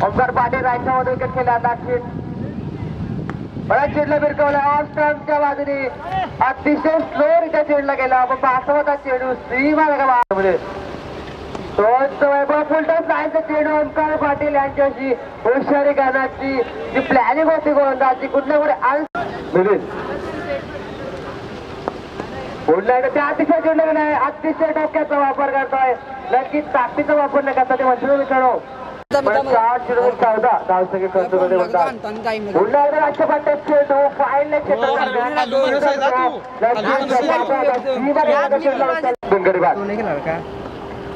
ओमकार पाटील रायच्या मध्ये विकेट केला दाखील बऱ्याच चेंडूला भिरकवला ऑफ स्टंपच्या बाजूने अतिशय स्लो रित्या चेंडूला गेला पण 5वा चेंडू सीमा मध्ये वैभव फुलटॉस लाईनचा चेंडू ओमकार पाटील यांच्याशी हुशारी करण्याची जी प्लॅनिंग होती गोलंदाजी कुठल्या कुठे पुन्हा एकदा त्या अतिशय चेंडू नाही अतिशय डोक्याचा वापर करतोय नक्कीच ताकदीचा वापर न करता ते म्हणतो मित्रांनो 14 धावसंख्या कंट्रोलमध्ये होतात पुन्हा एकदा राष्ट्रपती चेंडू फाईनल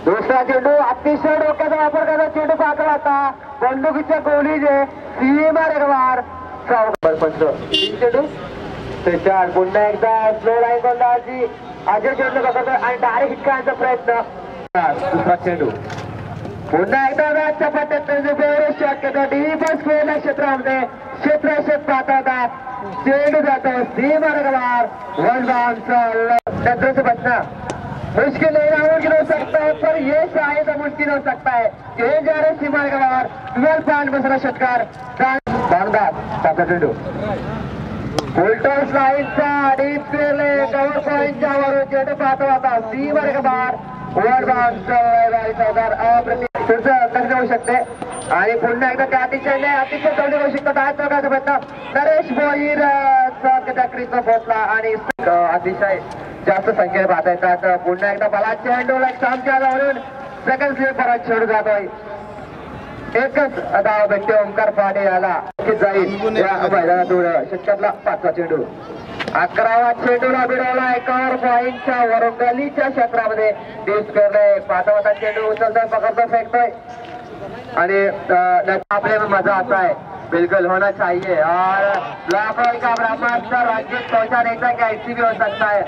दुसरा चेंडू अतिशय डोक्याचा वापर करता चेंडू पाकला होता बंदुकीच्या गोळीचे सीमा रेगवार चेंडू ते 4 पुन्हा एकदा स्लो लाईन गोलंदाजी अजय चेंडू करतोय आणि डायरेक्ट हिट करण्याचा प्रयत्न दुसरा चेंडू पुन्हा एकदा मॅचच्या पट्ट्यात शॉट करतो डीपच खेळल्या क्षेत्रामध्ये क्षेत्र पाहता होता चेंडू जातो सीमा रेगवार वन बाउंस से बचना मुश्किल नामुमकिन हो सकता है पर ये शायद मुमकिन हो सकता है ये जा रहे सीमा रेगवार 12 पॉइंट बसरा षटकार चेंडू फुलटॉस लाईनचा डीप केले कव्हर पॉइंटच्या वरून चेंडू पाहतो होता सीमा रेगवार वन बाउंस अप्रतिम होऊ शकते आणि पुन्हा एकदा त्या अतिशय चौडी होऊ शकतात आज चौकाचा प्रयत्न नरेश भोईर क्रीजला पोहोचला आणि अतिशय जास्त संख्येने पाहता येतात पुन्हा एकदा मला चेंडू सामच्या वरून सेकंड स्लीप परत चेंडू जातोय एकच धाव भेटते ओमकार पाटील याला जाईल या मैदानातून षटकातला 5वा चेंडू 11वा चेंडूला भिडवला एकावर पॉईंटच्या वरून गलीच्या क्षेत्रामध्ये डिस करले 5वा चेंडू उचलतोय पकडतो फेकतोय आणि आपले मजा आता है बिल्कुल होना चाहिए और लाखों का ब्रह्मास्त्र रंजित कौशल एक ऐसी भी हो सकता है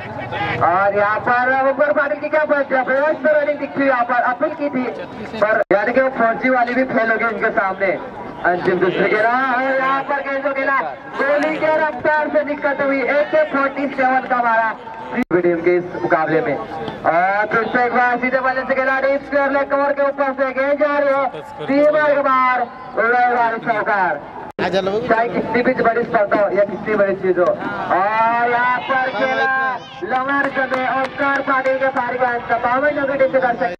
और यहाँ पर ओमकार पाटिल की क्या बेस्ट रनिंग दिखी यहाँ पर अपील की थी पर यानी कि वो फौजी वाली भी फेल हो गई उनके सामने अंतिम दूसरे गिरा और यहाँ पर गेंदों गिरा गोली के रफ्तार से दिक्कत हुई AK-47 का मारा टीम के इस मुकाबले में और फिर से एक बार सीधे बल्ले से खिलाड़ी स्क्वायर कवर के ऊपर से गेंद जा रही है सीमा के बाहर चौकार चाहे कितनी भी बड़ी स्पर्धा हो या कितनी बड़ी चीज हो और यहाँ पर खेला लंगर ओमकार पाटिल के सारी का 57 टीम से कर सकते